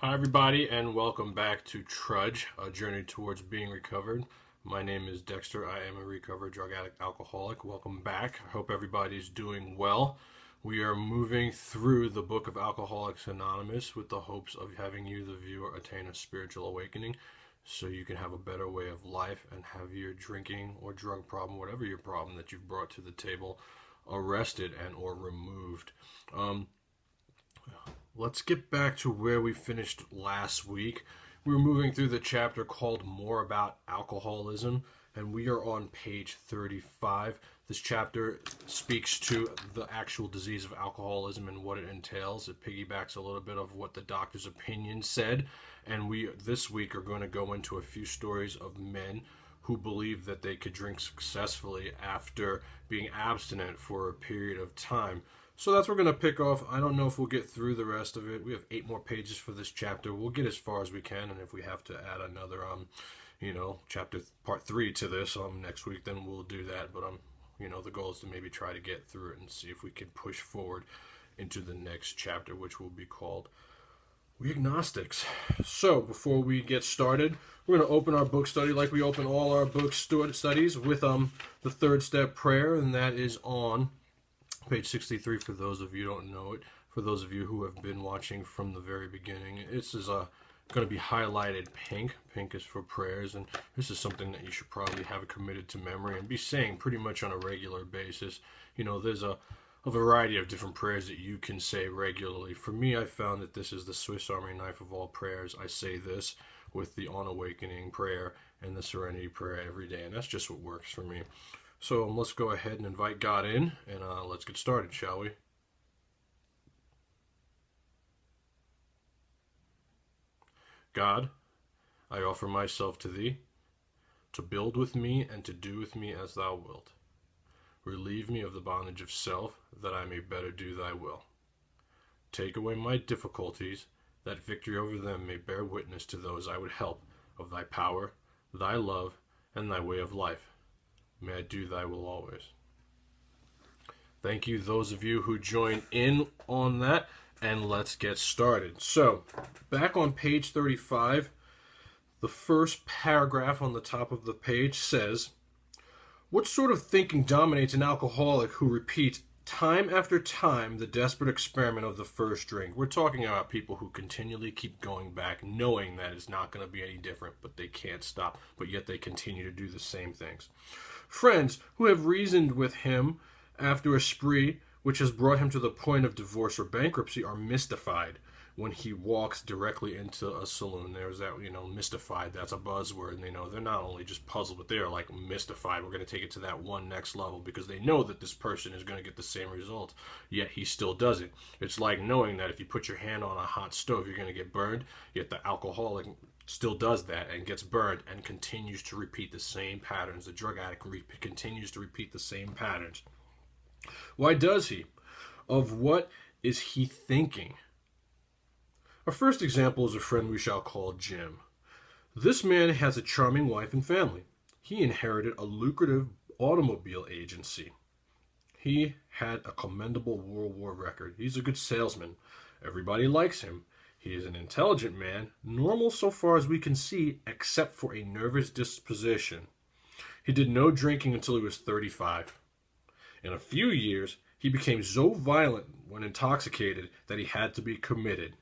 Hi, everybody, and welcome back to Trudge, a journey towards being recovered. My name is Dexter. I am a recovered drug addict alcoholic. Welcome back. I hope everybody's doing well. We are moving through the book of Alcoholics Anonymous with the hopes of having you, the viewer, attain a spiritual awakening so you can have a better way of life and have your drinking or drug problem, whatever your problem that you've brought to the table, arrested and or removed. Let's get back to where we finished last week. We were moving through the chapter called More About Alcoholism, and we are on page 35. This chapter speaks to the actual disease of alcoholism and what it entails. It piggybacks a little bit of what the doctor's opinion said, and we this week are going to go into a few stories of men who believe that they could drink successfully after being abstinent for a period of time. So that's what we're going to pick off. I don't know if we'll get through the rest of it. We have 8 more pages for this chapter. We'll get as far as we can, and if we have to add another, chapter part 3 to this next week, then we'll do that. But the goal is to maybe try to get through it and see if we can push forward into the next chapter, which will be called We Agnostics. So before we get started, we're going to open our book study like we open all our book studies with the third step prayer, and that is on page 63 for those of you who don't know it. For those of you who have been watching from the very beginning, this is going to be highlighted pink. Pink is for prayers, and this is something that you should probably have committed to memory and be saying pretty much on a regular basis. There's a variety of different prayers that you can say regularly. For me, I found that this is the Swiss Army knife of all prayers. I say this with the On Awakening prayer and the Serenity prayer every day, and that's just what works for me. So let's go ahead and invite God in, and let's get started, shall we? God, I offer myself to Thee, to build with me and to do with me as Thou wilt. Relieve me of the bondage of self, that I may better do Thy will. Take away my difficulties, that victory over them may bear witness to those I would help of Thy power, Thy love, and Thy way of life. May I do Thy will always. Thank you, those of you who joined in on that, and let's get started. So, back on page 35, the first paragraph on the top of the page says, what sort of thinking dominates an alcoholic who repeats time after time the desperate experiment of the first drink? We're talking about people who continually keep going back, knowing that it's not going to be any different, but they can't stop, but yet they continue to do the same things. Friends who have reasoned with him after a spree which has brought him to the point of divorce or bankruptcy are mystified when he walks directly into a saloon. There's that, mystified, that's a buzzword, and they're not only just puzzled, but they're like mystified. We're going to take it to that one next level because they know that this person is going to get the same results, yet he still does it. It's like knowing that if you put your hand on a hot stove, you're going to get burned, yet the alcoholic still does that and gets burned and continues to repeat the same patterns. The drug addict continues to repeat the same patterns. Why does he? Of what is he thinking? Our first example is a friend we shall call Jim. This man has a charming wife and family. He inherited a lucrative automobile agency. He had a commendable World War record. He's a good salesman. Everybody likes him. He is an intelligent man, normal so far as we can see, except for a nervous disposition. He did no drinking until he was 35. In a few years, he became so violent when intoxicated that he had to be committed.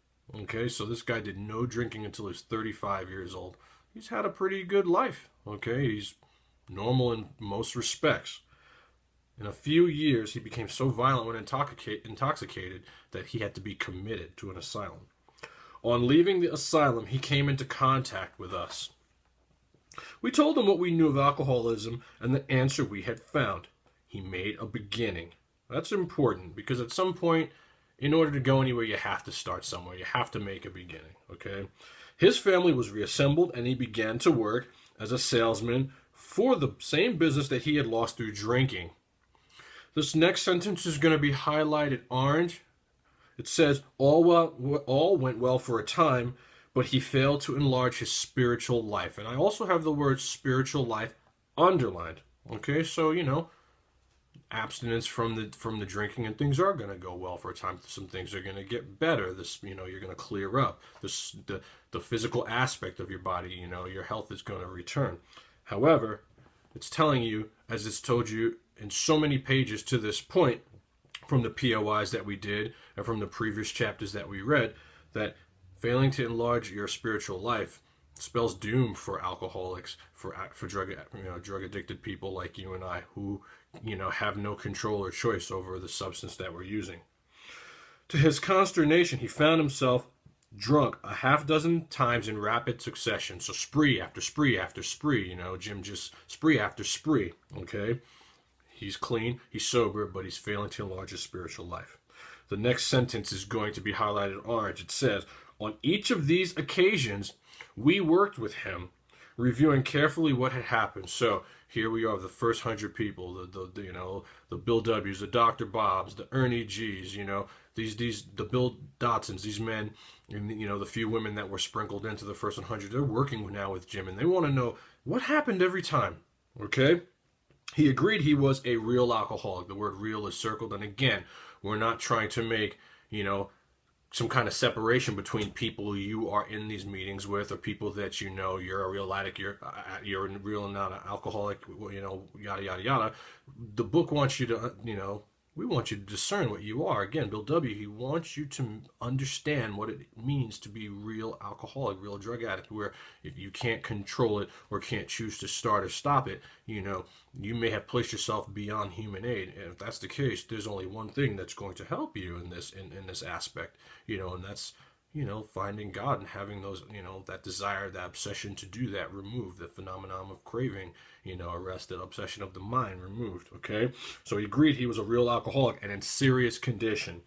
Okay, so this guy did no drinking until he was 35 years old. He's had a pretty good life. Okay, he's normal in most respects. In a few years, he became so violent when intoxicated that he had to be committed to an asylum. On leaving the asylum, he came into contact with us. We told him what we knew of alcoholism and the answer we had found. He made a beginning. That's important because at some point, in order to go anywhere, you have to start somewhere. You have to make a beginning, okay? His family was reassembled and he began to work as a salesman for the same business that he had lost through drinking. This next sentence is going to be highlighted orange. It says, all went well for a time, but he failed to enlarge his spiritual life. And I also have the word spiritual life underlined. Okay, so, abstinence from the drinking, and things are going to go well for a time. Some things are going to get better. You're going to clear up. The physical aspect of your body, your health is going to return. However, it's telling you, as it's told you in so many pages to this point, from the POIs that we did and from the previous chapters that we read, that failing to enlarge your spiritual life spells doom for alcoholics, for drug addicted people like you and I, who have no control or choice over the substance that we're using. To his consternation, he found himself drunk a half dozen times in rapid succession. So spree after spree after spree, Jim, just spree after spree. Okay, he's clean, he's sober, but he's failing to enlarge his spiritual life. The next sentence is going to be highlighted orange. It says, on each of these occasions, we worked with him, reviewing carefully what had happened. So here we are, the first 100 people, the Bill W's, the Dr. Bob's, the Ernie G's, the Bill Dotsons, these men, and the few women that were sprinkled into the first 100. They're working now with Jim, and they want to know what happened every time. Okay, he agreed he was a real alcoholic. The word "real" is circled, and again, we're not trying to make some kind of separation between people you are in these meetings with, or people that you're a real addict, you're a real not an alcoholic, yada yada yada. The book wants you to, we want you to discern what you are. Again, Bill W., he wants you to understand what it means to be real alcoholic, real drug addict, where if you can't control it or can't choose to start or stop it, you may have placed yourself beyond human aid. And if that's the case, there's only one thing that's going to help you in this aspect, and that's, finding God and having those, that desire, that obsession to do that removed, the phenomenon of craving, arrested, obsession of the mind removed, okay? So he agreed he was a real alcoholic and in serious condition.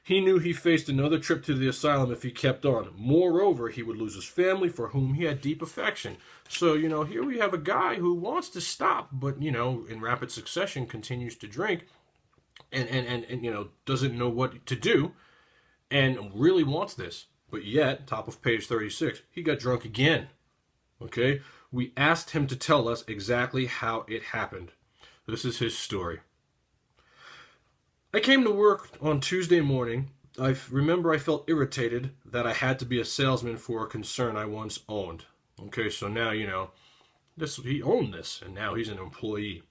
He knew he faced another trip to the asylum if he kept on. Moreover, he would lose his family, for whom he had deep affection. So, here we have a guy who wants to stop, but, in rapid succession continues to drink and doesn't know what to do, and really wants this. But yet, top of page 36, he got drunk again. Okay? We asked him to tell us exactly how it happened. This is his story. I came to work on Tuesday morning. I remember I felt irritated that I had to be a salesman for a concern I once owned. Okay, so now, he owned this, and now he's an employee.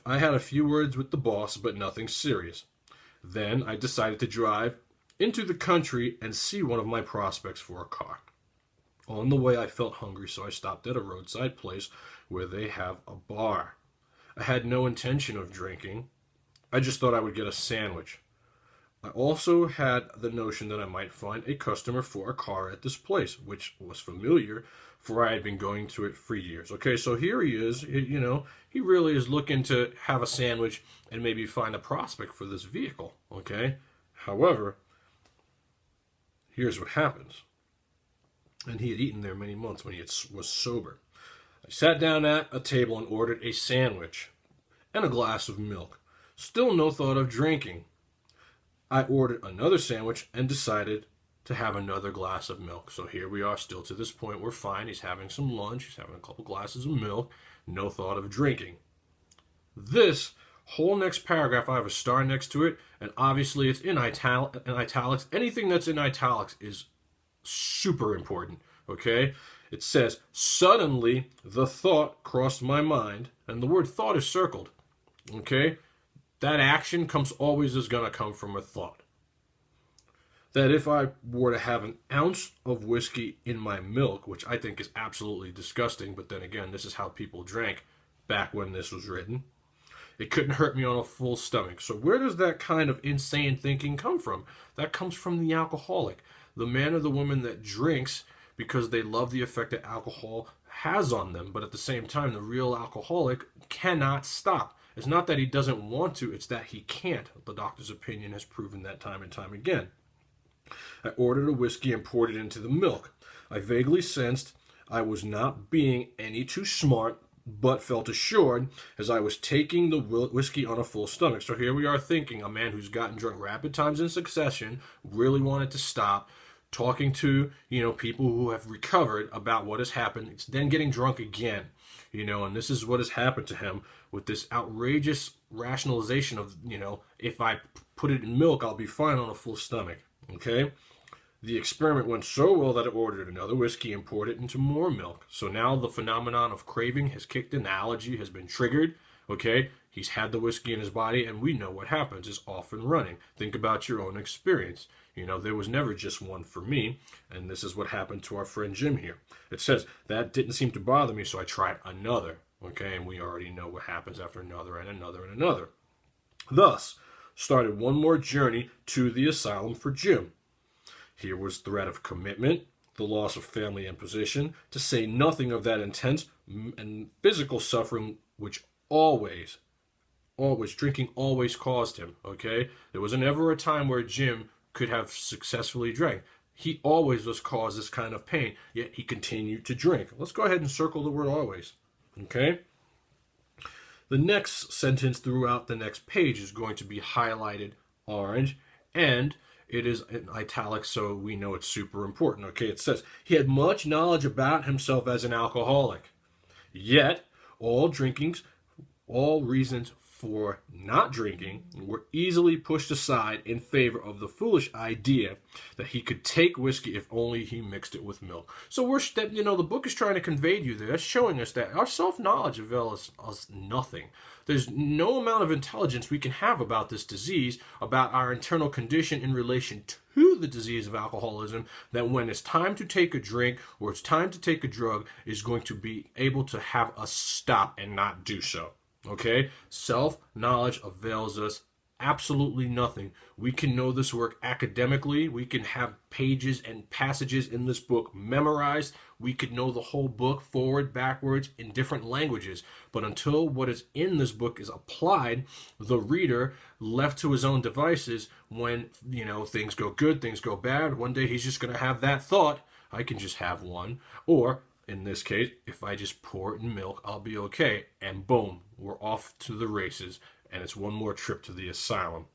I had a few words with the boss, but nothing serious. Then I decided to drive into the country and see one of my prospects for a car. On the way, I felt hungry, so I stopped at a roadside place where they have a bar. I had no intention of drinking. I just thought I would get a sandwich. I also had the notion that I might find a customer for a car at this place, which was familiar, for I had been going to it for years. Okay, so here he is, he really is looking to have a sandwich and maybe find a prospect for this vehicle, okay? However, here's what happens. And he had eaten there many months when he was sober. I sat down at a table and ordered a sandwich and a glass of milk. Still no thought of drinking. I ordered another sandwich and decided to have another glass of milk. So here we are, still to this point, we're fine. He's having some lunch. He's having a couple glasses of milk. No thought of drinking. This whole next paragraph, I have a star next to it, and obviously it's in italics. Anything that's in italics is super important, okay? It says, suddenly the thought crossed my mind, and the word thought is circled, okay? That action is going to come from a thought. That if I were to have an ounce of whiskey in my milk, which I think is absolutely disgusting, but then again, this is how people drank back when this was written, it couldn't hurt me on a full stomach. So where does that kind of insane thinking come from? That comes from the alcoholic. The man or the woman that drinks because they love the effect that alcohol has on them, but at the same time, the real alcoholic cannot stop. It's not that he doesn't want to, it's that he can't. The doctor's opinion has proven that time and time again. I ordered a whiskey and poured it into the milk. I vaguely sensed I was not being any too smart, but felt assured as I was taking the whiskey on a full stomach. So here we are thinking, a man who's gotten drunk rapid times in succession, really wanted to stop, talking to, people who have recovered about what has happened. It's then getting drunk again, and this is what has happened to him with this outrageous rationalization of, if I put it in milk, I'll be fine on a full stomach. Okay? The experiment went so well that it ordered another whiskey and poured it into more milk. So now the phenomenon of craving has kicked in, the allergy has been triggered. Okay? He's had the whiskey in his body, and we know what happens. It's off and running. Think about your own experience. There was never just one for me, and this is what happened to our friend Jim here. It says, that didn't seem to bother me, so I tried another. Okay, and we already know what happens after another and another and another. Thus, started one more journey to the asylum for Jim. Here was threat of commitment, the loss of family and position, to say nothing of that intense and physical suffering which always, drinking always caused him, okay? There was never a time where Jim could have successfully drank. He always was caused this kind of pain, yet he continued to drink. Let's go ahead and circle the word always, okay? The next sentence throughout the next page is going to be highlighted orange, and it is in italics, so we know it's super important, okay? It says, he had much knowledge about himself as an alcoholic, yet all reasons for not drinking were easily pushed aside in favor of the foolish idea that he could take whiskey if only he mixed it with milk. So the book is trying to convey to you there, that's showing us that our self-knowledge avails us nothing. There's no amount of intelligence we can have about this disease, about our internal condition in relation to the disease of alcoholism, that when it's time to take a drink or it's time to take a drug, is going to be able to have us stop and not do so. Okay? Self-knowledge avails us absolutely nothing. We can know this work academically. We can have pages and passages in this book memorized. We could know the whole book forward, backwards, in different languages. But until what is in this book is applied, the reader, left to his own devices, when, things go good, things go bad, one day he's just going to have that thought, I can just have one. Or, in this case, if I just pour it in milk, I'll be okay. And boom, we're off to the races. And it's one more trip to the asylum.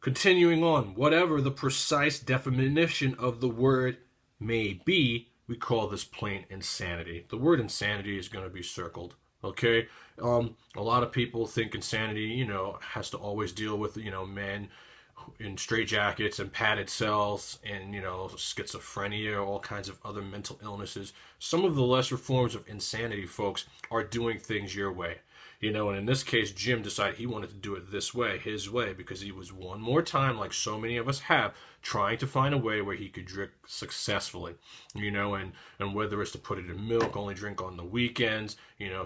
Continuing on, whatever the precise definition of the word may be, we call this plain insanity. The word insanity is going to be circled. Okay? A lot of people think insanity, has to always deal with, men in straitjackets and padded cells and, schizophrenia, all kinds of other mental illnesses. Some of the lesser forms of insanity, folks, are doing things your way. And in this case, Jim decided he wanted to do it this way, his way, because he was one more time, like so many of us have, trying to find a way where he could drink successfully, and whether it's to put it in milk, only drink on the weekends,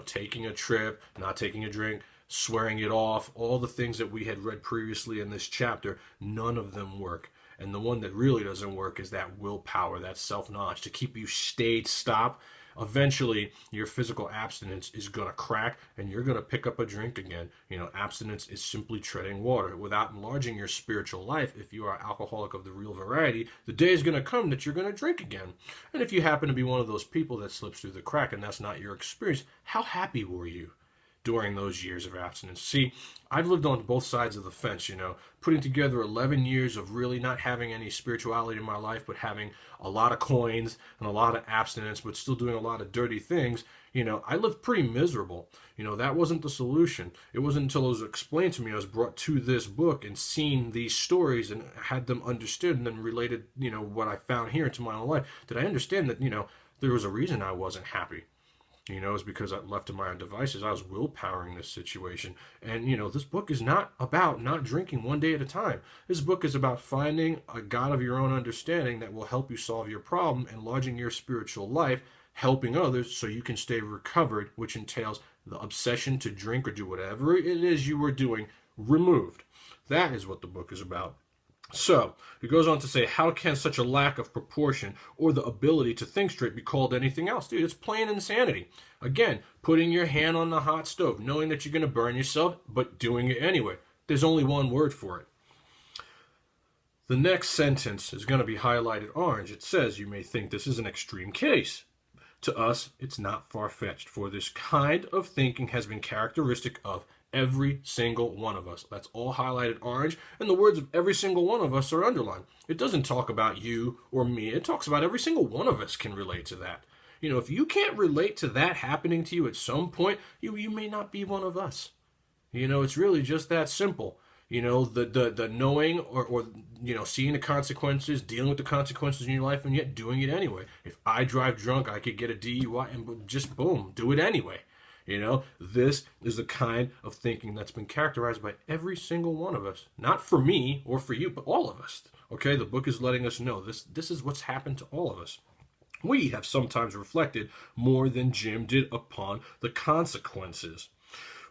taking a trip, not taking a drink, swearing it off, all the things that we had read previously in this chapter, none of them work. And the one that really doesn't work is that willpower, that self-knowledge, to keep you stop. Eventually, your physical abstinence is going to crack, and you're going to pick up a drink again. Abstinence is simply treading water. Without enlarging your spiritual life, if you are an alcoholic of the real variety, the day is going to come that you're going to drink again. And if you happen to be one of those people that slips through the crack and that's not your experience, how happy were you during those years of abstinence? See, I've lived on both sides of the fence, putting together 11 years of really not having any spirituality in my life, but having a lot of coins and a lot of abstinence, but still doing a lot of dirty things. I lived pretty miserable. That wasn't the solution. It wasn't until it was explained to me, I was brought to this book and seen these stories and had them understood and then related, what I found here into my own life, that I understand that, there was a reason I wasn't happy. It's because I left to my own devices. I was willpowering this situation. And, this book is not about not drinking one day at a time. This book is about finding a God of your own understanding that will help you solve your problem, enlarging your spiritual life, helping others so you can stay recovered, which entails the obsession to drink or do whatever it is you were doing removed. That is what the book is about. So, it goes on to say, how can such a lack of proportion or the ability to think straight be called anything else? Dude, it's plain insanity. Again, putting your hand on the hot stove, knowing that you're going to burn yourself, but doing it anyway. There's only one word for it. The next sentence is going to be highlighted orange. It says, you may think this is an extreme case. To us, it's not far-fetched, for this kind of thinking has been characteristic of Every single one of us. That's all highlighted orange, and the words of every single one of us are underlined. It doesn't talk about you or me. It talks about every single one of us can relate to that. If you can't relate to that happening to you at some point, you may not be one of us. It's really just that simple. The knowing or seeing the consequences, dealing with the consequences in your life, and yet doing it anyway. If I drive drunk, I could get a DUI and just boom, do it anyway. This is the kind of thinking that's been characterized by every single one of us. Not for me or for you, but all of us. Okay, the book is letting us know this is what's happened to all of us. We have sometimes reflected more than Jim did upon the consequences.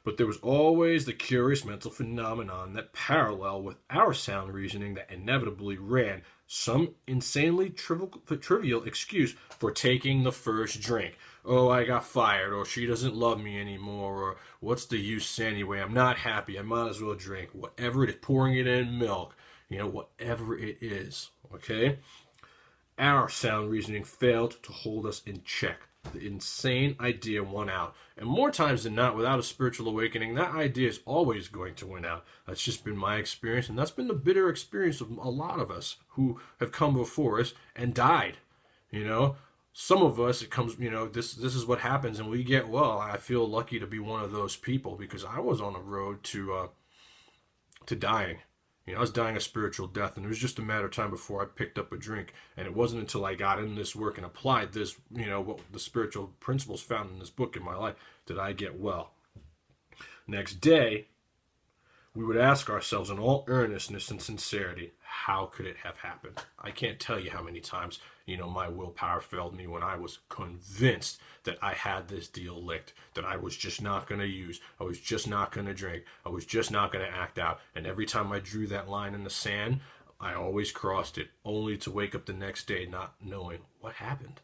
But there was always the curious mental phenomenon that paralleled with our sound reasoning that inevitably ran some insanely trivial excuse for taking the first drink. Oh, I got fired, or she doesn't love me anymore, or what's the use anyway? I'm not happy. I might as well drink. Whatever it is, pouring it in milk, whatever it is, okay? Our sound reasoning failed to hold us in check. The insane idea won out. And more times than not, without a spiritual awakening, that idea is always going to win out. That's just been my experience, and that's been the bitter experience of a lot of us who have come before us and died. Some of us, it comes, this is what happens, and we get well. I feel lucky to be one of those people because I was on the road to dying. I was dying a spiritual death, and it was just a matter of time before I picked up a drink. And it wasn't until I got in this work and applied this, what the spiritual principles found in this book in my life, did I get well. Next day, we would ask ourselves in all earnestness and sincerity, how could it have happened? I can't tell you how many times, my willpower failed me when I was convinced that I had this deal licked, that I was just not going to use, I was just not going to drink, I was just not going to act out. And every time I drew that line in the sand, I always crossed it, only to wake up the next day not knowing what happened.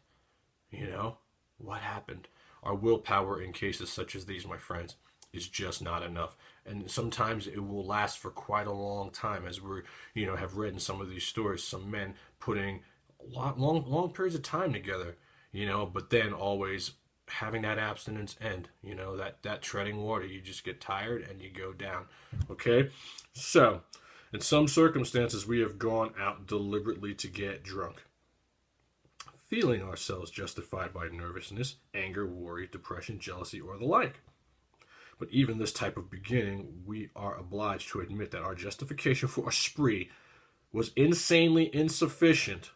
What happened? Our willpower in cases such as these, my friends, is just not enough. And sometimes it will last for quite a long time, as we have read in some of these stories, some men putting long periods of time together, but then always having that abstinence end, that treading water, you just get tired and you go down. Okay? So, in some circumstances, we have gone out deliberately to get drunk, feeling ourselves justified by nervousness, anger, worry, depression, jealousy, or the like. But even this type of beginning, we are obliged to admit that our justification for a spree was insanely insufficient.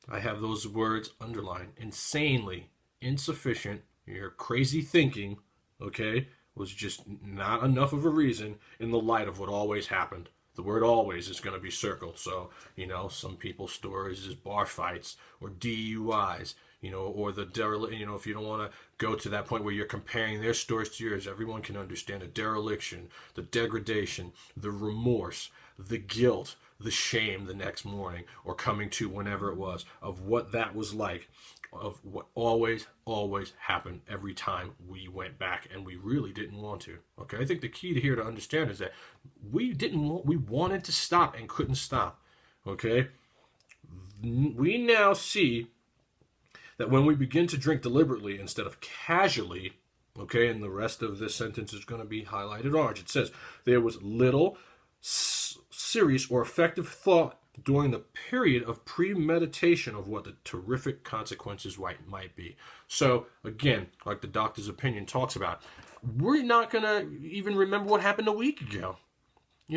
I have those words underlined. Insanely insufficient. Your crazy thinking, okay, was just not enough of a reason in the light of what always happened. The word always is going to be circled. So, some people's stories is bar fights or DUIs, or the derelict, if you don't want to go to that point where you're comparing their stories to yours, everyone can understand the dereliction, the degradation, the remorse, the guilt, the shame the next morning or coming to whenever it was, of what that was like, of what always happened every time we went back, and we really didn't want to. Okay, I think the key here to understand is that we wanted to stop and couldn't stop. Okay, we now see that when we begin to drink deliberately instead of casually, okay, and the rest of this sentence is going to be highlighted orange. It says, there was little serious or effective thought during the period of premeditation of what the terrific consequences might be. So, again, like the doctor's opinion talks about, we're not going to even remember what happened a week ago.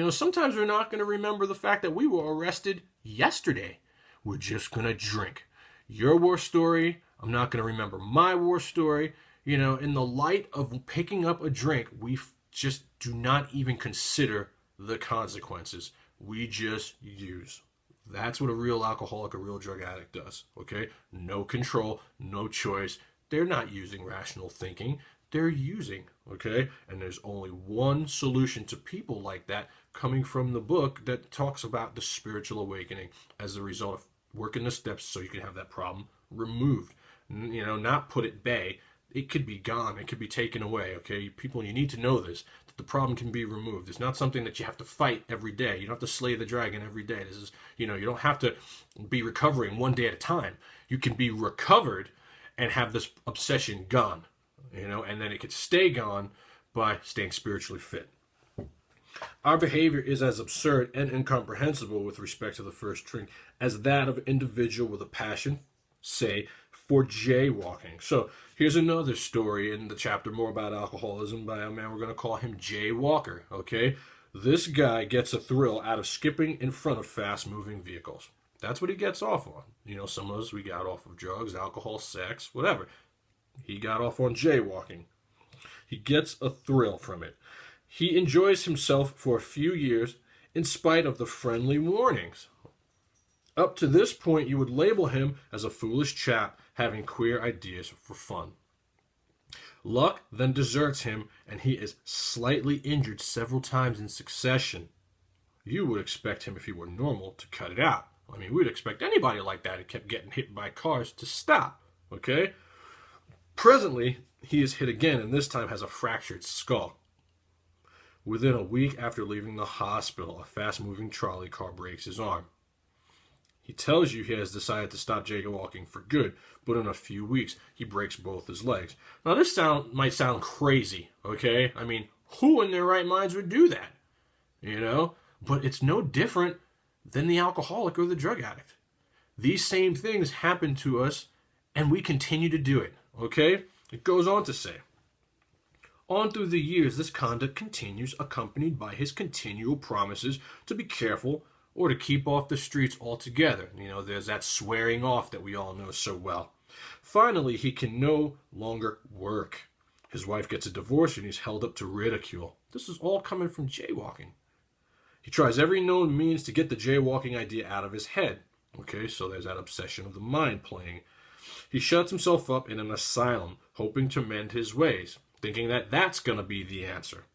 Sometimes we're not going to remember the fact that we were arrested yesterday. We're just going to drink. Your war story, I'm not going to remember my war story. In the light of picking up a drink, we just do not even consider the consequences. We just use. That's what a real alcoholic, a real drug addict does, okay? No control, no choice. They're not using rational thinking. They're using, okay? And there's only one solution to people like that coming from the book that talks about the spiritual awakening as a result of working the steps so you can have that problem removed. Not put at bay. It could be gone. It could be taken away, okay? People, you need to know this, that the problem can be removed. It's not something that you have to fight every day. You don't have to slay the dragon every day. This is, you don't have to be recovering one day at a time. You can be recovered and have this obsession gone, and then it could stay gone, by staying spiritually fit. Our behavior is as absurd and incomprehensible with respect to the first drink as that of an individual with a passion, say, for jaywalking. So here's another story in the chapter more about alcoholism by a man we're going to call him Jay Walker, okay? This guy gets a thrill out of skipping in front of fast-moving vehicles. That's what he gets off on. You know, some of us, we got off of drugs, alcohol, sex, whatever. He got off on jaywalking. He gets a thrill from it. He enjoys himself for a few years in spite of the friendly warnings. Up to this point, you would label him as a foolish chap having queer ideas for fun. Luck then deserts him, and he is slightly injured several times in succession. You would expect him, if he were normal, to cut it out. I mean, we'd expect anybody like that who kept getting hit by cars to stop, okay? Presently, he is hit again, and this time has a fractured skull. Within a week after leaving the hospital, a fast-moving trolley car breaks his arm. He tells you he has decided to stop jaywalking for good, but in a few weeks, he breaks both his legs. Now, this might sound crazy, okay? I mean, who in their right minds would do that? You know? But it's no different than the alcoholic or the drug addict. These same things happen to us, and we continue to do it, okay? It goes on to say, on through the years, this conduct continues, accompanied by his continual promises to be careful or to keep off the streets altogether. You know, there's that swearing off that we all know so well. Finally, he can no longer work. His wife gets a divorce and he's held up to ridicule. This is all coming from jaywalking. He tries every known means to get the jaywalking idea out of his head. Okay, so there's that obsession of the mind playing. He shuts himself up in an asylum, hoping to mend his ways, thinking that that's going to be the answer.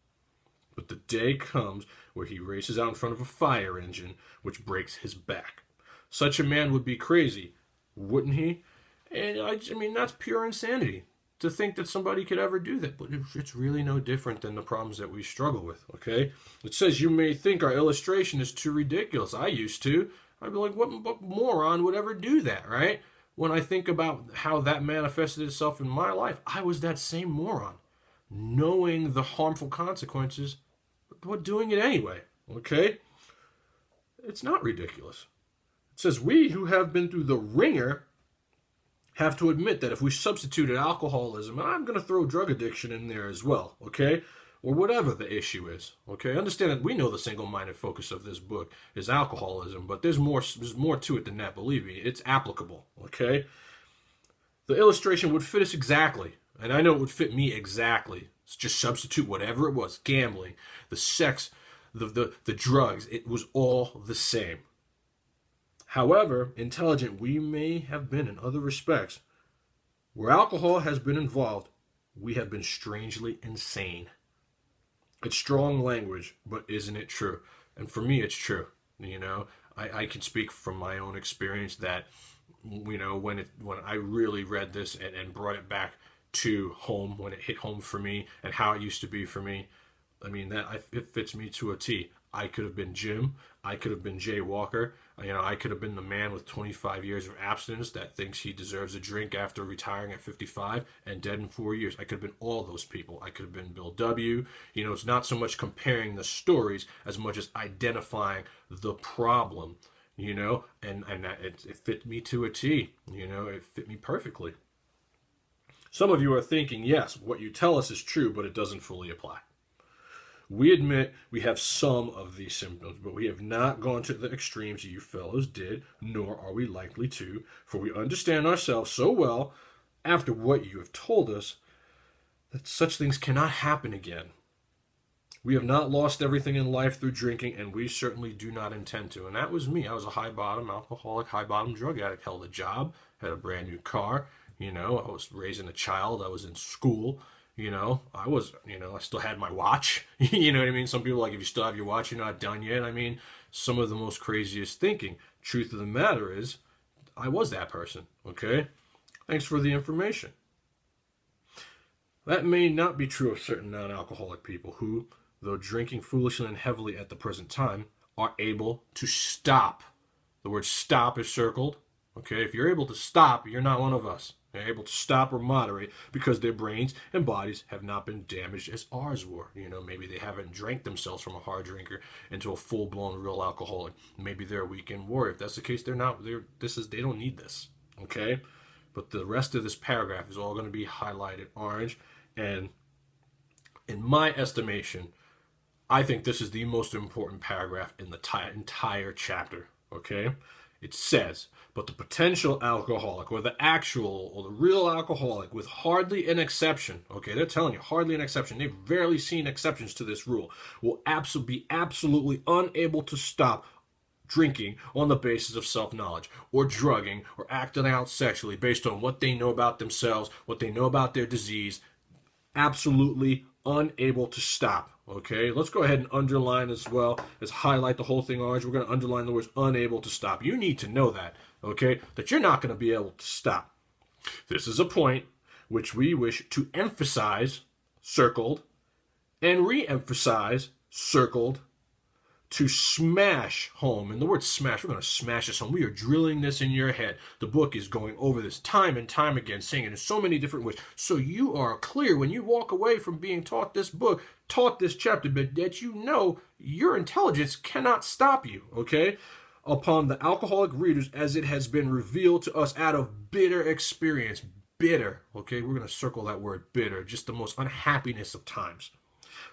But the day comes where he races out in front of a fire engine, which breaks his back. Such a man would be crazy, wouldn't he? And I mean, that's pure insanity to think that somebody could ever do that. But it's really no different than the problems that we struggle with, okay? It says you may think our illustration is too ridiculous. I used to. I'd be like, what moron would ever do that, right? When I think about how that manifested itself in my life, I was that same moron, knowing the harmful consequences, but doing it anyway, okay? It's not ridiculous. It says we who have been through the ringer have to admit that if we substituted alcoholism, and I'm going to throw drug addiction in there as well, okay? Or whatever the issue is, okay? Understand that we know the single-minded focus of this book is alcoholism, but there's more to it than that, believe me. It's applicable, okay? The illustration would fit us exactly, and I know it would fit me exactly. Just substitute whatever it was, gambling, the sex, the drugs, it was all the same. However intelligent we may have been in other respects, where alcohol has been involved, we have been strangely insane. It's strong language, but isn't it true? And for me, it's true. You know, I can speak from my own experience that, you know, when I really read this and brought it back to home, when it hit home for me and how it used to be for me, I mean, it fits me to a T. I could have been Jim. I could have been Jay Walker. You know, I could have been the man with 25 years of abstinence that thinks he deserves a drink after retiring at 55 and dead in 4 years. I could have been all those people. I could have been Bill W. You know, it's not so much comparing the stories as much as identifying the problem, you know, and that it fit me to a T. You know, it fit me perfectly. Some of you are thinking, yes, what you tell us is true, but it doesn't fully apply. We admit we have some of these symptoms, but we have not gone to the extremes you fellows did, nor are we likely to, for we understand ourselves so well, after what you have told us, that such things cannot happen again. We have not lost everything in life through drinking, and we certainly do not intend to. And that was me. I was a high-bottom alcoholic, high-bottom drug addict, held a job, had a brand new car, you know, I was raising a child, I was in school. You know, I still had my watch. You know what I mean? Some people are like, if you still have your watch, you're not done yet. I mean, some of the most craziest thinking. Truth of the matter is, I was that person, okay? Thanks for the information. That may not be true of certain non-alcoholic people who, though drinking foolishly and heavily at the present time, are able to stop. The word stop is circled, Okay, if you're able to stop, you're not one of us. They're able to stop or moderate because their brains and bodies have not been damaged as ours were. Maybe they haven't drank themselves from a hard drinker into a full-blown real alcoholic. Maybe they're a weekend warrior. If that's the case, they're not. They don't need this. Okay, but the rest of this paragraph is all going to be highlighted orange, and in my estimation, I think this is the most important paragraph in the entire chapter. Okay, it says, but the potential alcoholic, or the actual or the real alcoholic, with hardly an exception, okay, they're telling you hardly an exception, they've rarely seen exceptions to this rule, will be absolutely unable to stop drinking on the basis of self-knowledge, or drugging, or acting out sexually based on what they know about themselves, what they know about their disease. Absolutely unable to stop. Okay, let's go ahead and underline as well as highlight the whole thing orange. We're going to underline the words unable to stop. You need to know that, okay, that you're not going to be able to stop. This is a point which we wish to emphasize, circled, and re-emphasize, circled, to smash home. And the word smash, we're going to smash this home. We are drilling this in your head. The book is going over this time and time again, saying it in so many different ways. So you are clear when you walk away from being taught this book, taught this chapter, but that you know your intelligence cannot stop you, okay? Upon the alcoholic readers, as it has been revealed to us out of bitter experience. Bitter, okay? We're going to circle that word bitter, just the most unhappiness of times.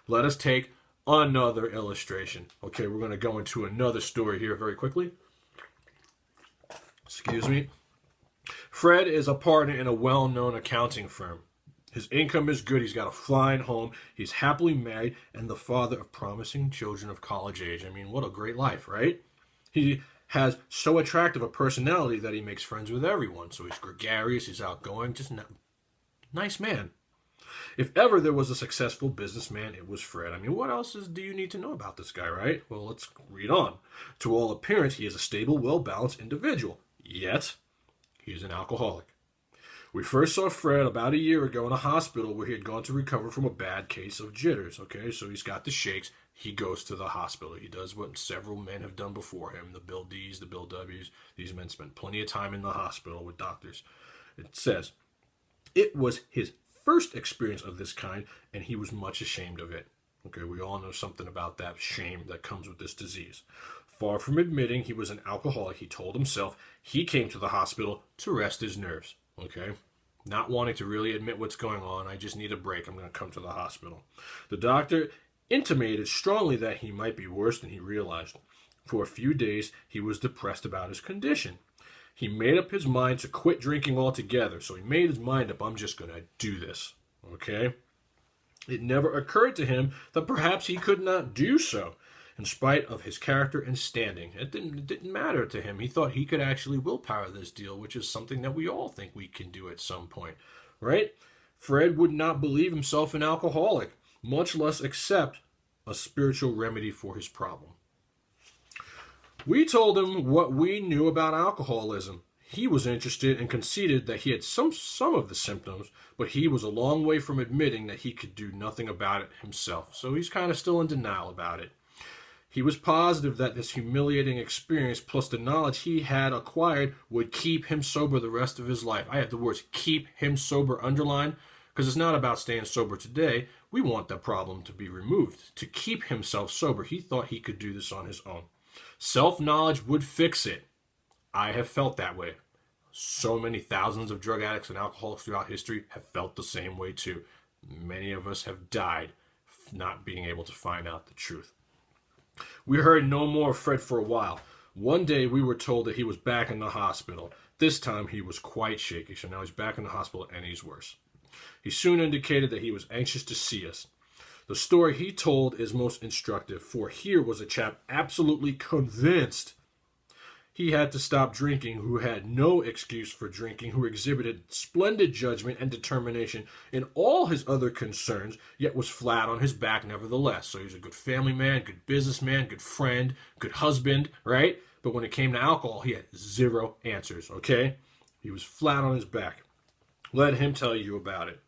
Let us take another illustration. Okay, we're going to go into another story here very quickly. Excuse me. Fred is a partner in a well-known accounting firm. His income is good. He's got a fine home. He's happily married and the father of promising children of college age. I mean, what a great life, right? He has so attractive a personality that he makes friends with everyone. So he's gregarious, he's outgoing, just a nice man. If ever there was a successful businessman, it was Fred. I mean, what else do you need to know about this guy, right? Well, let's read on. To all appearance, he is a stable, well-balanced individual. Yet, he is an alcoholic. We first saw Fred about a year ago in a hospital where he had gone to recover from a bad case of jitters. Okay, so he's got the shakes. He goes to the hospital. He does what several men have done before him. The Bill D's, the Bill W's. These men spent plenty of time in the hospital with doctors. It says, it was his first experience of this kind, and he was much ashamed of it. Okay, we all know something about that shame that comes with this disease. Far from admitting he was an alcoholic, he told himself he came to the hospital to rest his nerves. Okay, not wanting to really admit what's going on. I just need a break. I'm going to come to the hospital. The doctor intimated strongly that he might be worse than he realized. For a few days, he was depressed about his condition. He made up his mind to quit drinking altogether. So he made his mind up, I'm just going to do this. Okay? It never occurred to him that perhaps he could not do so, in spite of his character and standing. It didn't matter to him. He thought he could actually willpower this deal, which is something that we all think we can do at some point. Right? Fred would not believe himself an alcoholic, much less accept a spiritual remedy for his problem. We told him what we knew about alcoholism. He was interested and conceded that he had some of the symptoms, but he was a long way from admitting that he could do nothing about it himself. So he's kind of still in denial about it. He was positive that this humiliating experience plus the knowledge he had acquired would keep him sober the rest of his life. I have the words keep him sober underlined because it's not about staying sober today. We want that problem to be removed, to keep himself sober. He thought he could do this on his own. Self-knowledge would fix it. I have felt that way. So many thousands of drug addicts and alcoholics throughout history have felt the same way too. Many of us have died not being able to find out the truth. We heard no more of Fred for a while. One day we were told that he was back in the hospital. This time he was quite shaky, so now he's back in the hospital and he's worse. He soon indicated that he was anxious to see us. The story he told is most instructive, for here was a chap absolutely convinced he had to stop drinking, who had no excuse for drinking, who exhibited splendid judgment and determination in all his other concerns, yet was flat on his back nevertheless. So he's a good family man, good businessman, good friend, good husband, right? But when it came to alcohol, he had zero answers, okay? He was flat on his back. Let him tell you about it.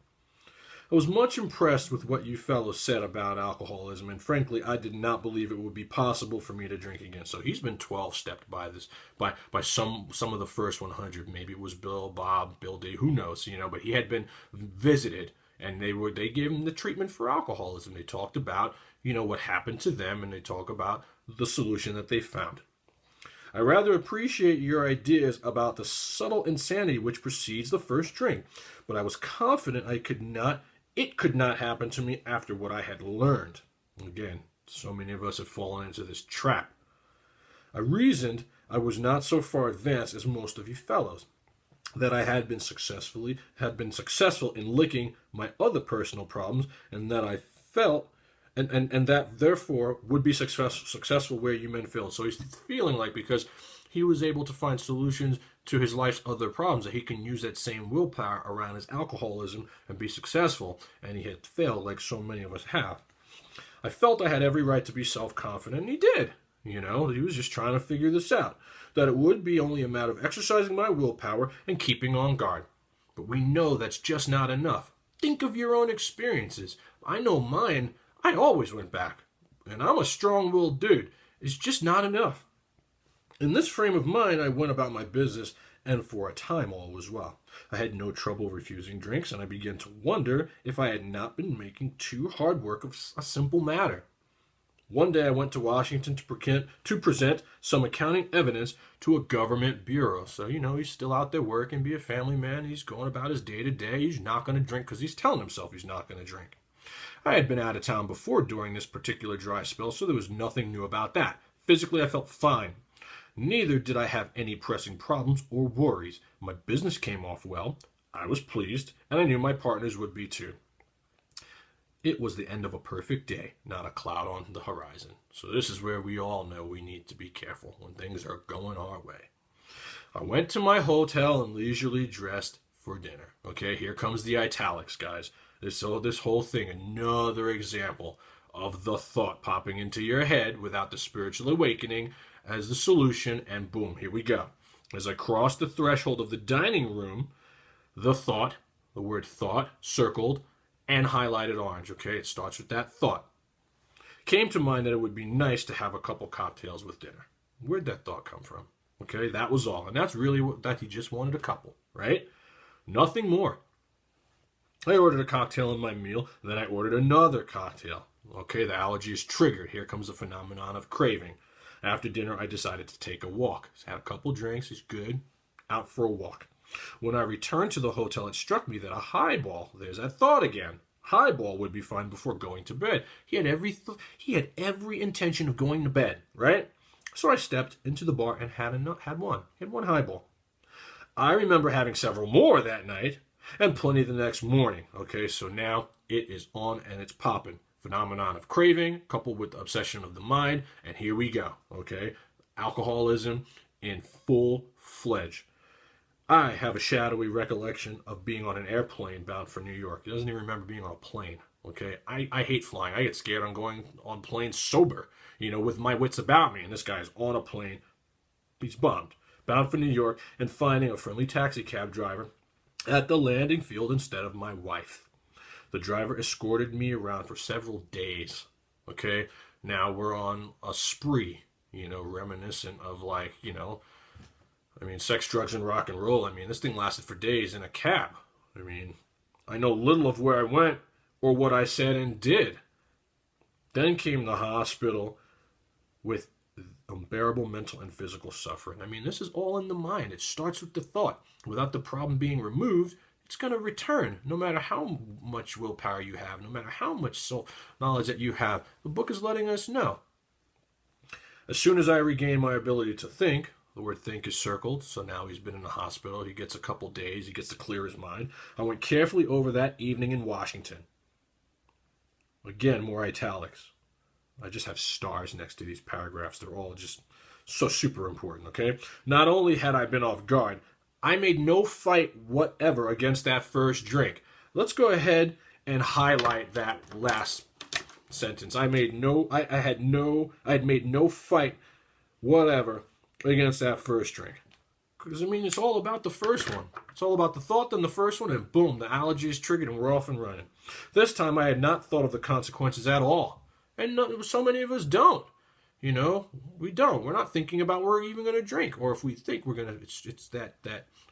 I was much impressed with what you fellows said about alcoholism, and frankly, I did not believe it would be possible for me to drink again. So he's been 12-stepped by this, by some of the first 100. Maybe it was Bill, Bob, Bill D, who knows, but he had been visited, and they gave him the treatment for alcoholism. They talked about, what happened to them, and they talk about the solution that they found. I rather appreciate your ideas about the subtle insanity which precedes the first drink, but I was confident it could not happen to me after what I had learned. Again, so many of us have fallen into this trap. I reasoned I was not so far advanced as most of you fellows, that I had been successful in licking my other personal problems, and that I felt and that therefore would be successful where you men failed. So he's feeling like, because he was able to find solutions to his life's other problems, that he can use that same willpower around his alcoholism and be successful, and he had failed like so many of us have. I felt I had every right to be self-confident, and he did. He was just trying to figure this out, that it would be only a matter of exercising my willpower and keeping on guard. But we know that's just not enough. Think of your own experiences. I know mine. I always went back, and I'm a strong-willed dude. It's just not enough. In this frame of mind, I went about my business, and for a time all was well. I had no trouble refusing drinks, and I began to wonder if I had not been making too hard work of a simple matter. One day I went to Washington to present some accounting evidence to a government bureau. So, he's still out there working, be a family man. He's going about his day-to-day. He's not going to drink because he's telling himself he's not going to drink. I had been out of town before during this particular dry spell, so there was nothing new about that. Physically, I felt fine. Neither did I have any pressing problems or worries. My business came off well. I was pleased, and I knew my partners would be too. It was the end of a perfect day, not a cloud on the horizon. So this is where we all know we need to be careful when things are going our way. I went to my hotel and leisurely dressed for dinner. Okay, here comes the italics, guys. This whole thing, another example of the thought popping into your head without the spiritual awakening as the solution, and boom, here we go. As I crossed the threshold of the dining room, the word thought, circled and highlighted orange, okay? It starts with that thought. Came to mind that it would be nice to have a couple cocktails with dinner. Where'd that thought come from? Okay, that was all. And that's really that he just wanted a couple, right? Nothing more. I ordered a cocktail in my meal, and then I ordered another cocktail. Okay, the allergy is triggered. Here comes the phenomenon of craving. After dinner, I decided to take a walk. So I had a couple drinks, it's good, out for a walk. When I returned to the hotel, it struck me that a highball, there's that thought again, highball would be fine before going to bed. He had every intention of going to bed, right? So I stepped into the bar and had one highball. I remember having several more that night, and plenty the next morning. Okay, so now it is on and it's popping. Phenomenon of craving coupled with the obsession of the mind, and here we go. Okay, alcoholism in full-fledged. I have a shadowy recollection of being on an airplane bound for New York. He doesn't even remember being on a plane. Okay, I hate flying. I get scared on going on planes sober, with my wits about me. And this guy's on a plane. He's bound for New York, and finding a friendly taxi cab driver at the landing field instead of my wife. The driver escorted me around for several days. Okay, now we're on a spree, reminiscent of sex, drugs, and rock and roll. This thing lasted for days in a cab. I know little of where I went or what I said and did. Then came the hospital with unbearable mental and physical suffering. this is all in the mind. It starts with the thought. Without the problem being removed, it's going to return, no matter how much willpower you have, no matter how much self-knowledge that you have. The book is letting us know. As soon as I regain my ability to think, the word think is circled, so now he's been in the hospital. He gets a couple days. He gets to clear his mind. I went carefully over that evening in Washington. Again, more italics. I just have stars next to these paragraphs. They're all just so super important, okay? Not only had I been off guard, I made no fight whatever against that first drink. Let's go ahead and highlight that last sentence. I had made no fight whatever against that first drink. Because, I mean, it's all about the first one. It's all about the thought, then the first one, and boom, the allergy is triggered and we're off and running. This time I had not thought of the consequences at all. And so many of us don't. You know, we don't. We're not thinking about we're even going to drink. Or if we think we're going to, it's that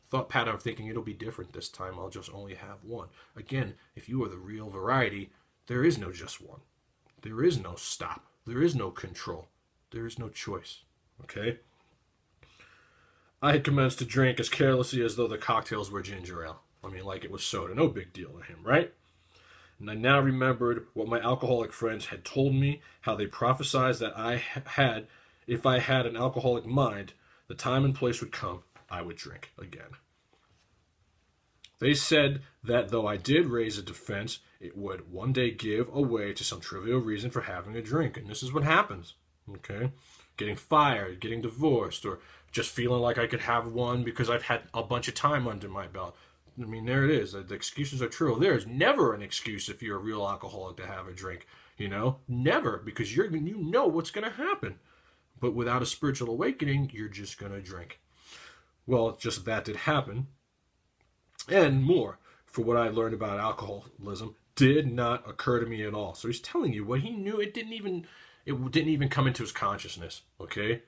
thought pattern of thinking it'll be different this time. I'll just only have one. Again, if you are the real variety, there is no just one. There is no stop. There is no control. There is no choice. Okay? I had commenced to drink as carelessly as though the cocktails were ginger ale. I mean, like it was soda. No big deal to him, right? And I now remembered what my alcoholic friends had told me, how they prophesied that if I had an alcoholic mind, the time and place would come, I would drink again. They said that though I did raise a defense, it would one day give away to some trivial reason for having a drink. And this is what happens, okay? Getting fired, getting divorced, or just feeling like I could have one because I've had a bunch of time under my belt. I mean, there it is. The excuses are true. There's never an excuse if you're a real alcoholic to have a drink. You know, never, because you know what's going to happen. But without a spiritual awakening, you're just going to drink. Well, just that did happen, and more. For what I learned about alcoholism did not occur to me at all. So he's telling you what he knew. It didn't even come into his consciousness. Okay.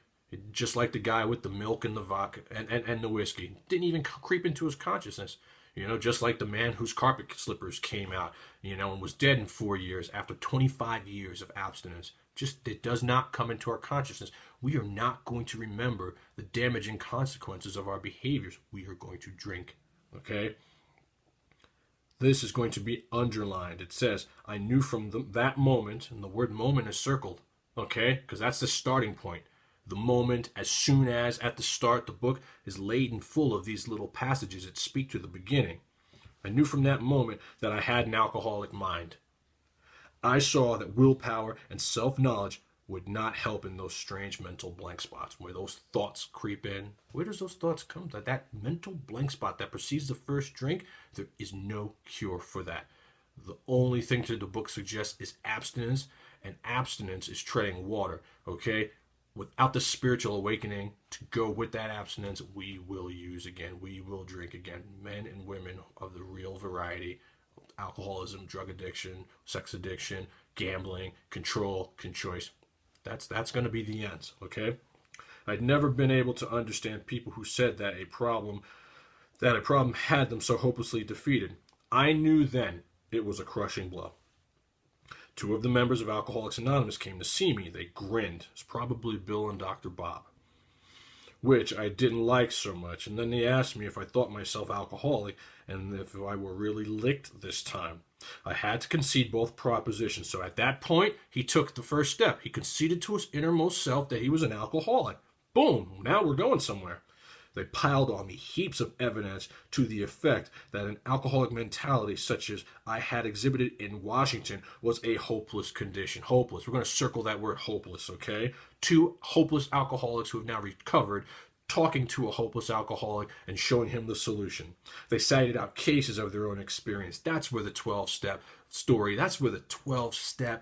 Just like the guy with the milk and the vodka and the whiskey. Didn't even creep into his consciousness. You know, just like the man whose carpet slippers came out, you know, and was dead in 4 years after 25 years of abstinence. Just, it does not come into our consciousness. We are not going to remember the damaging consequences of our behaviors. We are going to drink. Okay? This is going to be underlined. It says, I knew from that moment, and the word moment is circled. Okay? Because that's the starting point. The moment, as soon as at the start, the book is laden full of these little passages that speak to the beginning. I knew from that moment that I had an alcoholic mind. I saw that willpower and self-knowledge would not help in those strange mental blank spots where those thoughts creep in. Where does those thoughts come from? That mental blank spot that precedes the first drink, there is no cure for that. The only thing that the book suggests is abstinence, and abstinence is treading water, okay? Without the spiritual awakening to go with that abstinence, we will use again. We will drink again. Men and women of the real variety. Alcoholism, drug addiction, sex addiction, gambling, control, choice. That's going to be the end, okay? I'd never been able to understand people who said that a problem had them so hopelessly defeated. I knew then it was a crushing blow. 2 of the members of Alcoholics Anonymous came to see me. They grinned. It's probably Bill and Dr. Bob, which I didn't like so much. And then they asked me if I thought myself alcoholic and if I were really licked this time. I had to concede both propositions. So at that point, he took the first step. He conceded to his innermost self that he was an alcoholic. Boom, now we're going somewhere. They piled on me heaps of evidence to the effect that an alcoholic mentality such as I had exhibited in Washington was a hopeless condition. Hopeless. We're going to circle that word hopeless, okay? 2 hopeless alcoholics who have now recovered talking to a hopeless alcoholic and showing him the solution. They cited out cases of their own experience. That's where the 12-step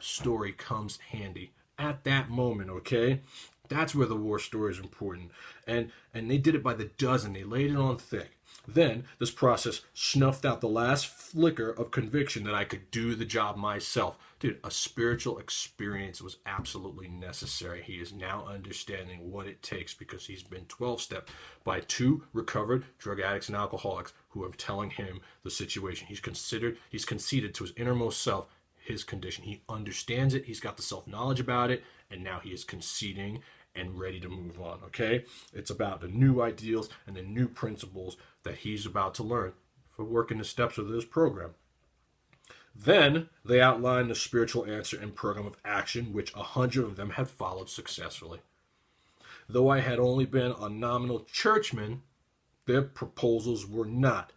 story comes handy. At that moment, okay? That's where the war story is important. And they did it by the dozen. They laid it on thick. Then this process snuffed out the last flicker of conviction that I could do the job myself. Dude, a spiritual experience was absolutely necessary. He is now understanding what it takes because he's been 12-stepped by 2 recovered drug addicts and alcoholics who are telling him the situation. He's conceded to his innermost self his condition. He understands it. He's got the self-knowledge about it. And now he is conceding and ready to move on, okay? It's about the new ideals and the new principles that he's about to learn for working the steps of this program. Then they outlined the spiritual answer and program of action, which 100 of them had followed successfully. Though I had only been a nominal churchman, their proposals were not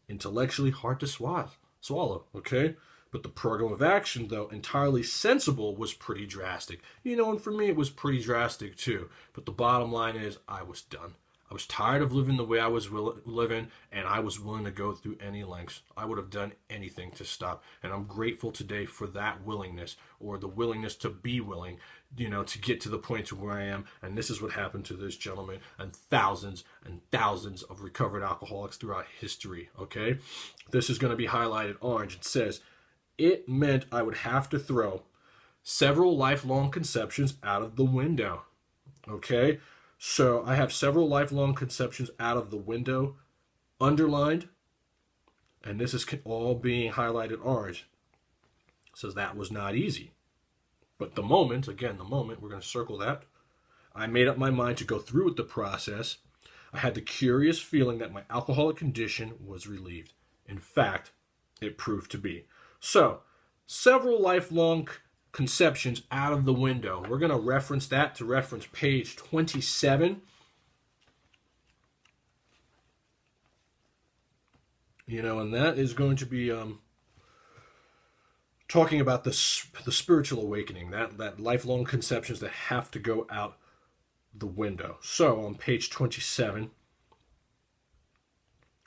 intellectually hard to swallow, okay? But the program of action, though entirely sensible, was pretty drastic. You know, and for me it was pretty drastic too. But the bottom line is I was done. I was tired of living the way I was living, and I was willing to go through any lengths. I would have done anything to stop. And I'm grateful today for that willingness, or the willingness to be willing, to get to the point to where I am. And this is what happened to this gentleman and thousands of recovered alcoholics throughout history, okay? This is going to be highlighted orange. It says, it meant I would have to throw several lifelong conceptions out of the window, okay? So I have several lifelong conceptions out of the window underlined, and this is all being highlighted orange. It says that was not easy. But the moment, we're going to circle that. I made up my mind to go through with the process. I had the curious feeling that my alcoholic condition was relieved. In fact, it proved to be. So, several lifelong conceptions out of the window. We're going to reference that to reference page 27. And that is going to be talking about the spiritual awakening, that lifelong conceptions that have to go out the window. So on page 27,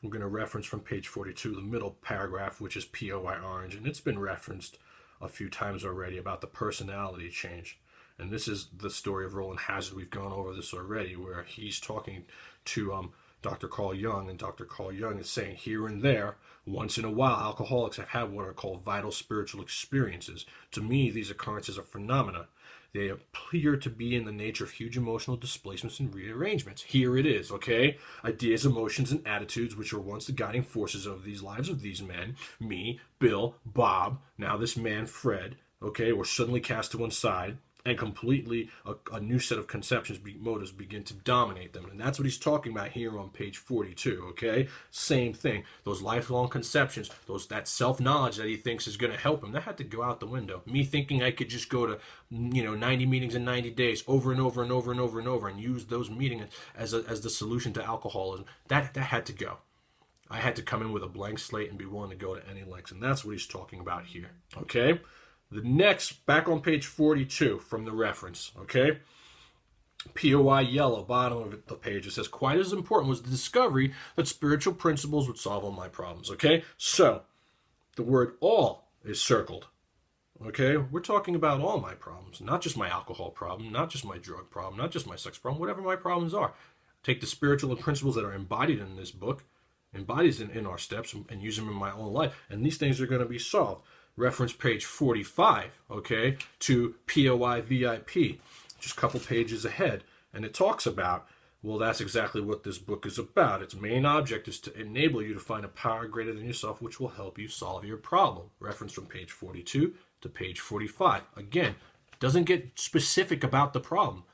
I'm going to reference from page 42, the middle paragraph, which is POI orange, and it's been referenced a few times already about the personality change. And this is the story of Roland Hazard. We've gone over this already, where he's talking to Dr. Carl Jung, and Dr. Carl Jung is saying here and there, once in a while, alcoholics have had what are called vital spiritual experiences. To me, these occurrences are phenomena. They appear to be in the nature of huge emotional displacements and rearrangements. Here it is, okay? Ideas, emotions, and attitudes which were once the guiding forces of these lives of these men, me, Bill, Bob, now this man, Fred, okay, were suddenly cast to one side, and completely a new set of conceptions, motives begin to dominate them. And that's what he's talking about here on page 42, okay? Same thing. Those lifelong conceptions, that self-knowledge that he thinks is going to help him, that had to go out the window. Me thinking I could just go to 90 meetings in 90 days over and over and over and over and over and use those meetings as the solution to alcoholism, that had to go. I had to come in with a blank slate and be willing to go to any lengths. And that's what he's talking about here, okay? The next, back on page 42 from the reference, okay? POI yellow, bottom of the page, it says, quite as important was the discovery that spiritual principles would solve all my problems, okay? So, the word all is circled, okay? We're talking about all my problems, not just my alcohol problem, not just my drug problem, not just my sex problem, whatever my problems are. Take the spiritual principles that are embodied in this book, embodied in our steps, and use them in my own life, and these things are going to be solved. Reference page 45, okay, to POI VIP, just a couple pages ahead. And it talks about, well, that's exactly what this book is about. Its main object is to enable you to find a power greater than yourself, which will help you solve your problem. Reference from page 42 to page 45. Again, doesn't get specific about the problem.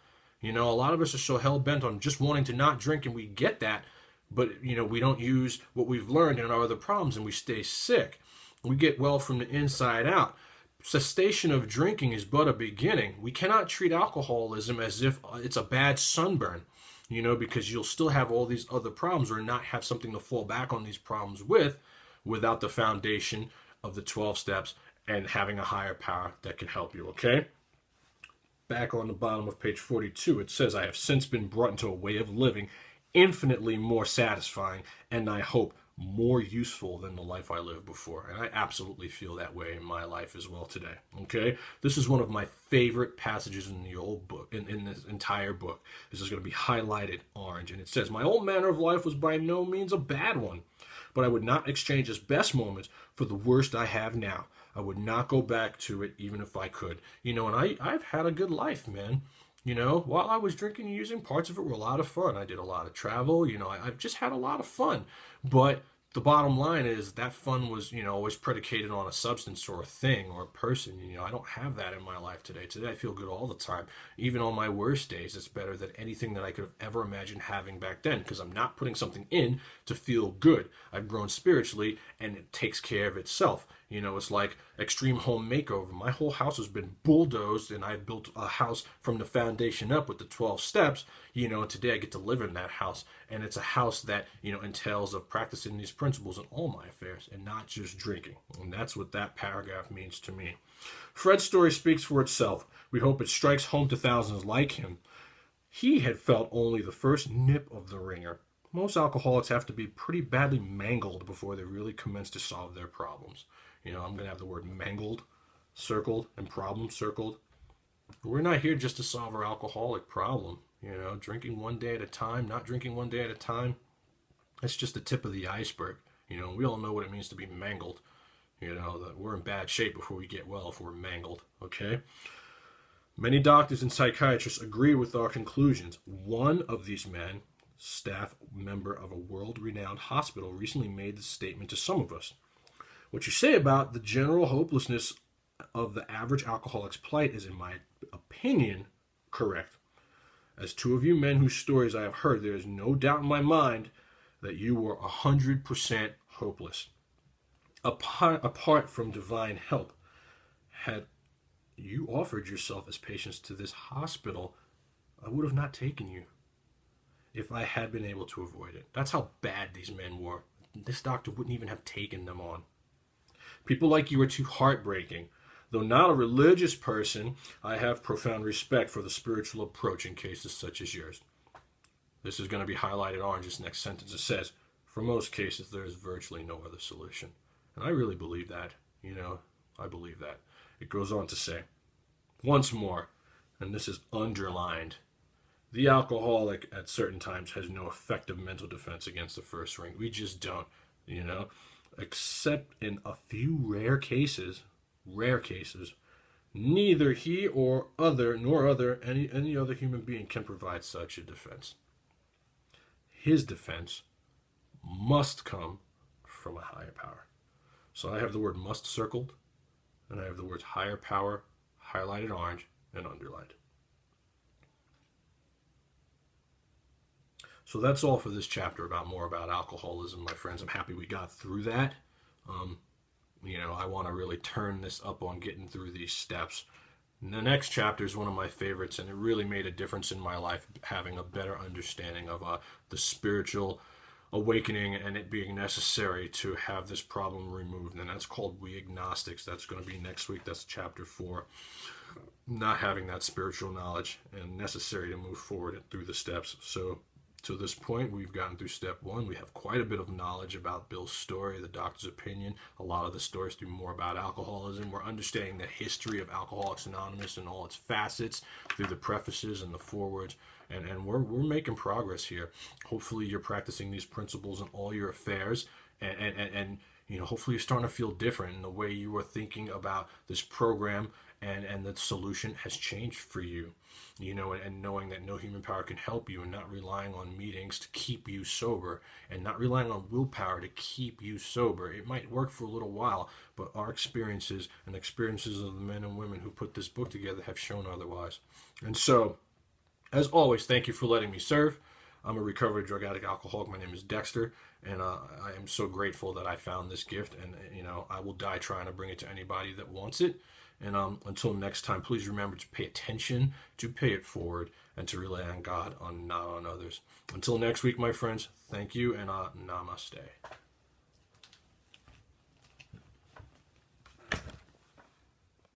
A lot of us are so hell-bent on just wanting to not drink, and we get that, but, we don't use what we've learned in our other problems, and we stay sick. We get well from the inside out. Cessation of drinking is but a beginning. We cannot treat alcoholism as if it's a bad sunburn, because you'll still have all these other problems or not have something to fall back on these problems without the foundation of the 12 steps and having a higher power that can help you, okay? Back on the bottom of page 42, it says, I have since been brought into a way of living infinitely more satisfying and I hope more useful than the life I lived before. And I absolutely feel that way in my life as well today. Okay? This is one of my favorite passages in the old book, in this entire book. This is going to be highlighted orange. And it says, my old manner of life was by no means a bad one, but I would not exchange its best moments for the worst I have now. I would not go back to it even if I could. And I've had a good life, man. While I was drinking and using, parts of it were a lot of fun. I did a lot of travel. I've just had a lot of fun. But the bottom line is that fun was, always predicated on a substance or a thing or a person. I don't have that in my life today. Today I feel good all the time. Even on my worst days, it's better than anything that I could have ever imagined having back then because I'm not putting something in to feel good. I've grown spiritually and it takes care of itself. It's like extreme home makeover. My whole house has been bulldozed and I built a house from the foundation up with the 12 steps, and today I get to live in that house. And it's a house that, entails of practicing these principles in all my affairs and not just drinking. And that's what that paragraph means to me. Fred's story speaks for itself. We hope it strikes home to thousands like him. He had felt only the first nip of the ringer. Most alcoholics have to be pretty badly mangled before they really commence to solve their problems. I'm going to have the word mangled circled and problem circled. We're not here just to solve our alcoholic problem. Drinking one day at a time, not drinking one day at a time, that's just the tip of the iceberg. We all know what it means to be mangled. That we're in bad shape before we get well if we're mangled, okay? Many doctors and psychiatrists agree with our conclusions. One of these men, staff member of a world-renowned hospital, recently made this statement to some of us. What you say about the general hopelessness of the average alcoholic's plight is, in my opinion, correct. As two of you men whose stories I have heard, there is no doubt in my mind that you were 100% hopeless. Apart from divine help, had you offered yourself as patients to this hospital, I would have not taken you if I had been able to avoid it. That's how bad these men were. This doctor wouldn't even have taken them on. People like you are too heartbreaking. Though not a religious person, I have profound respect for the spiritual approach in cases such as yours. This is going to be highlighted orange. This next sentence, it says, for most cases, there is virtually no other solution. And I really believe that. I believe that. It goes on to say, once more, and this is underlined, the alcoholic at certain times has no effective mental defense against the first ring. We just don't, except in a few rare cases, neither he or any other human being can provide such a defense. His defense must come from a higher power. So I have the word must circled, and I have the words higher power highlighted orange and underlined. So that's all for this chapter more about alcoholism, my friends. I'm happy we got through that. I want to really turn this up on getting through these steps. And the next chapter is one of my favorites, and it really made a difference in my life, having a better understanding of the spiritual awakening and it being necessary to have this problem removed. And that's called We Agnostics. That's going to be next week. That's chapter 4. Not having that spiritual knowledge and necessary to move forward through the steps. So to this point, we've gotten through step 1. We have quite a bit of knowledge about Bill's story, the doctor's opinion. A lot of the stories do more about alcoholism. We're understanding the history of Alcoholics Anonymous and all its facets through the prefaces and the forewords. And we're making progress here. Hopefully you're practicing these principles in all your affairs, and hopefully you're starting to feel different in the way you were thinking about this program, and the solution has changed for you. And knowing that no human power can help you, and not relying on meetings to keep you sober, and not relying on willpower to keep you sober. It might work for a little while, but our experiences and experiences of the men and women who put this book together have shown otherwise. And so, as always, thank you for letting me serve. I'm a recovered drug addict alcoholic. My name is Dexter, and I am so grateful that I found this gift, and I will die trying to bring it to anybody that wants it. And until next time, please remember to pay attention, to pay it forward, and to rely on God, not on others. Until next week, my friends, thank you, and namaste.